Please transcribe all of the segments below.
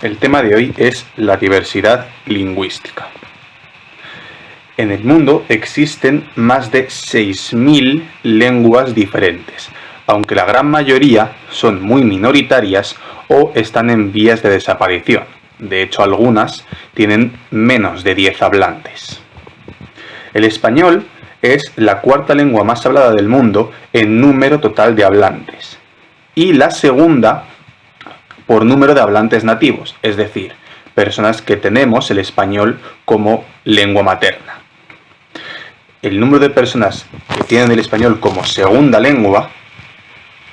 El tema de hoy es la diversidad lingüística. En el mundo existen más de 6.000 lenguas diferentes, aunque la gran mayoría son muy minoritarias o están en vías de desaparición. De hecho, algunas tienen menos de 10 hablantes. El español es la cuarta lengua más hablada del mundo en número total de hablantes y la segunda por número de hablantes nativos, es decir, personas que tenemos el español como lengua materna. El número de personas que tienen el español como segunda lengua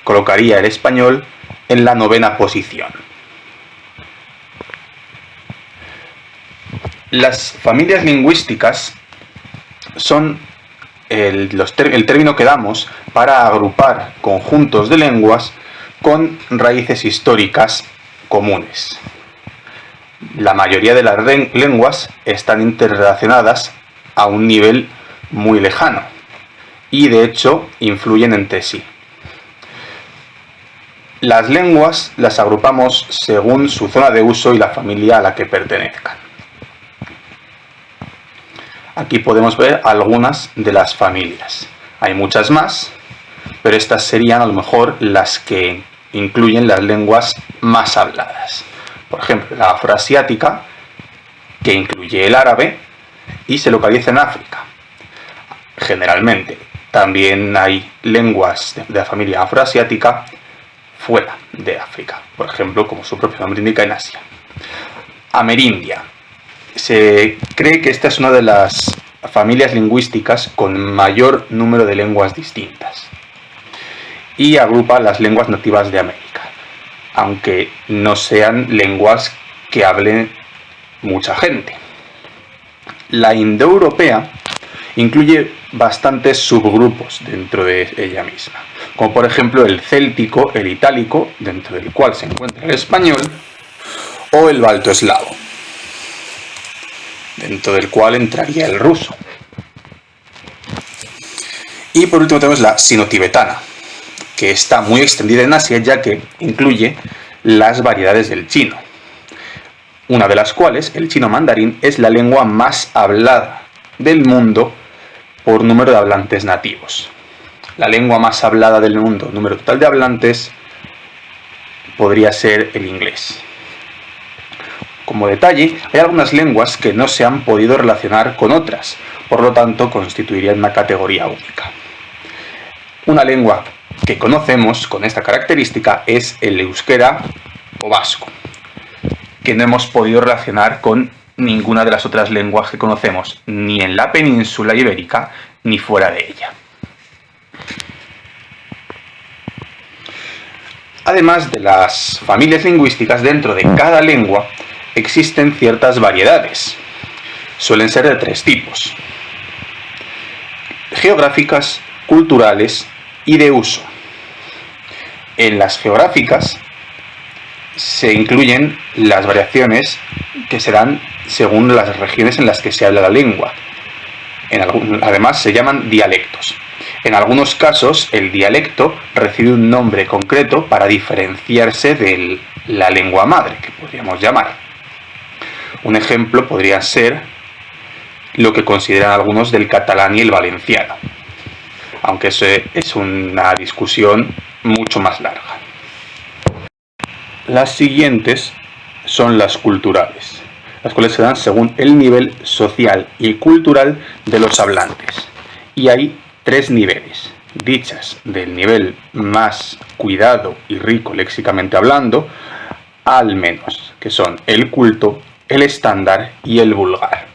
colocaría el español en la 9ª posición. Las familias lingüísticas son el término que damos para agrupar conjuntos de lenguas con raíces históricas comunes. La mayoría de las lenguas están interrelacionadas a un nivel muy lejano y de hecho influyen entre sí. Las lenguas las agrupamos según su zona de uso y la familia a la que pertenezcan. Aquí podemos ver algunas de las familias. Hay muchas más, pero estas serían a lo mejor las que incluyen las lenguas más habladas. Por ejemplo, la afroasiática, que incluye el árabe y se localiza en África. Generalmente, también hay lenguas de la familia afroasiática fuera de África. Por ejemplo, como su propio nombre indica, en Asia. Amerindia. Se cree que esta es una de las familias lingüísticas con mayor número de lenguas distintas y agrupa las lenguas nativas de América, aunque no sean lenguas que hablen mucha gente. La indoeuropea incluye bastantes subgrupos dentro de ella misma, como por ejemplo el céltico, el itálico, dentro del cual se encuentra el español, o el baltoeslavo, dentro del cual entraría el ruso. Y por último tenemos la sino-tibetana, que está muy extendida en Asia, ya que incluye las variedades del chino, una de las cuales, el chino mandarín, es la lengua más hablada del mundo por número de hablantes nativos. La lengua más hablada del mundo, número total de hablantes, podría ser el inglés. Como detalle, hay algunas lenguas que no se han podido relacionar con otras, por lo tanto constituirían una categoría única. Una lengua que conocemos con esta característica es el euskera o vasco, que no hemos podido relacionar con ninguna de las otras lenguas que conocemos, ni en la península ibérica ni fuera de ella. Además de las familias lingüísticas, dentro de cada lengua existen ciertas variedades. Suelen ser de 3 tipos: geográficas, culturales y de uso. En las geográficas se incluyen las variaciones que se dan según las regiones en las que se habla la lengua. Además se llaman dialectos. En algunos casos el dialecto recibe un nombre concreto para diferenciarse de la lengua madre, que podríamos llamar. Un ejemplo podría ser lo que consideran algunos del catalán y el valenciano, aunque eso es una discusión mucho más larga. Las siguientes son las culturales, las cuales se dan según el nivel social y cultural de los hablantes. Y hay 3 niveles, dichas del nivel más cuidado y rico léxicamente hablando, al menos, que son el culto, el estándar y el vulgar.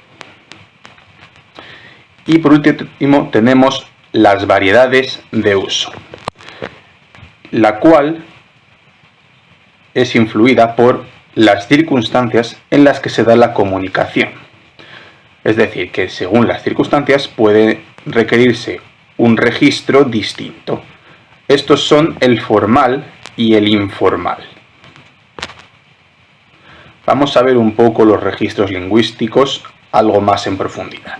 Y por último tenemos las variedades de uso, la cual es influida por las circunstancias en las que se da la comunicación. Es decir, que según las circunstancias puede requerirse un registro distinto. Estos son el formal y el informal. Vamos a ver un poco los registros lingüísticos algo más en profundidad.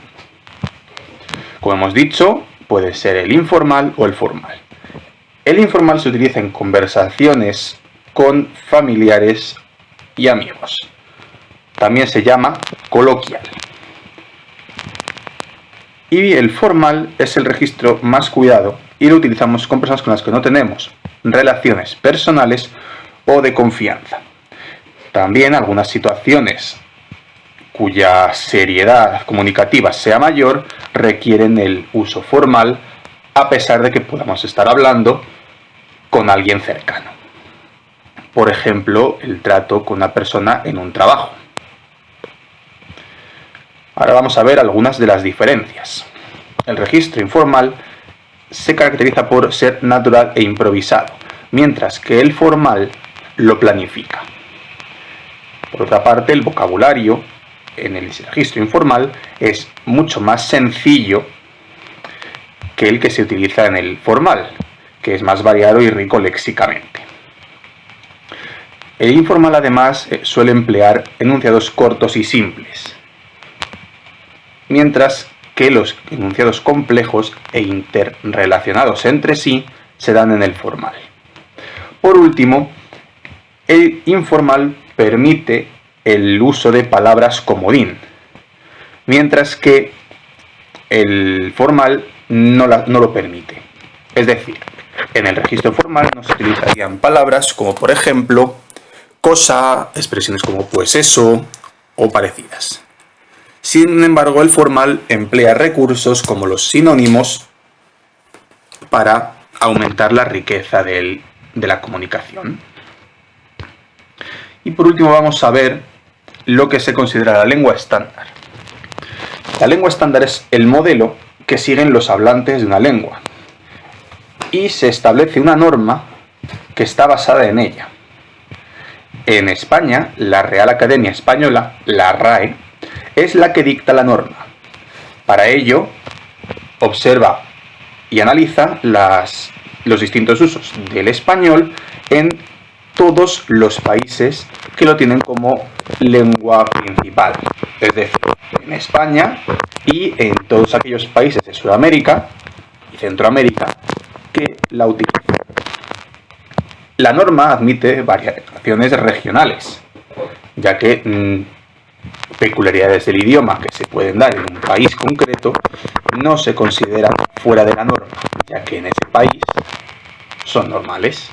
Como hemos dicho, puede ser el informal o el formal. El informal se utiliza en conversaciones con familiares y amigos. También se llama coloquial. Y el formal es el registro más cuidado y lo utilizamos con personas con las que no tenemos relaciones personales o de confianza. También algunas situaciones cuya seriedad comunicativa sea mayor requieren el uso formal, a pesar de que podamos estar hablando con alguien cercano. Por ejemplo, el trato con una persona en un trabajo. Ahora vamos a ver algunas de las diferencias. El registro informal se caracteriza por ser natural e improvisado, mientras que el formal lo planifica. Por otra parte, el vocabulario en el registro informal es mucho más sencillo que el que se utiliza en el formal, que es más variado y rico léxicamente. El informal además suele emplear enunciados cortos y simples, mientras que los enunciados complejos e interrelacionados entre sí se dan en el formal. Por último, el informal permite el uso de palabras comodín, mientras que el formal no lo permite. Es decir, en el registro formal no se utilizarían palabras como, por ejemplo, cosa, expresiones como pues eso o parecidas. Sin embargo, el formal emplea recursos como los sinónimos para aumentar la riqueza de la comunicación. Y por último vamos a ver lo que se considera la lengua estándar. La lengua estándar es el modelo que siguen los hablantes de una lengua y se establece una norma que está basada en ella. En España, la Real Academia Española, la RAE, es la que dicta la norma. Para ello, observa y analiza los distintos usos del español en todos los países que lo tienen como lengua principal. Es decir, en España y en todos aquellos países de Sudamérica y Centroamérica que la utilizan. La norma admite variaciones regionales, ya que peculiaridades del idioma que se pueden dar en un país concreto no se consideran fuera de la norma, ya que en ese país son normales.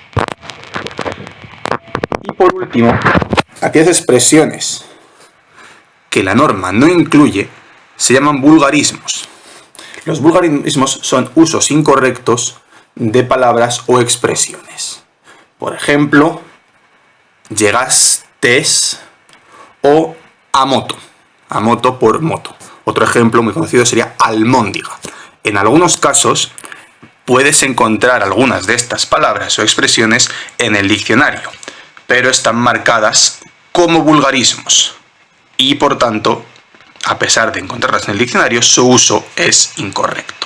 Y por último, aquellas expresiones que la norma no incluye se llaman vulgarismos. Los vulgarismos son usos incorrectos de palabras o expresiones. Por ejemplo, llegastes o a moto por moto. Otro ejemplo muy conocido sería almóndiga. En algunos casos puedes encontrar algunas de estas palabras o expresiones en el diccionario, pero están marcadas como vulgarismos y por tanto, a pesar de encontrarlas en el diccionario, su uso es incorrecto.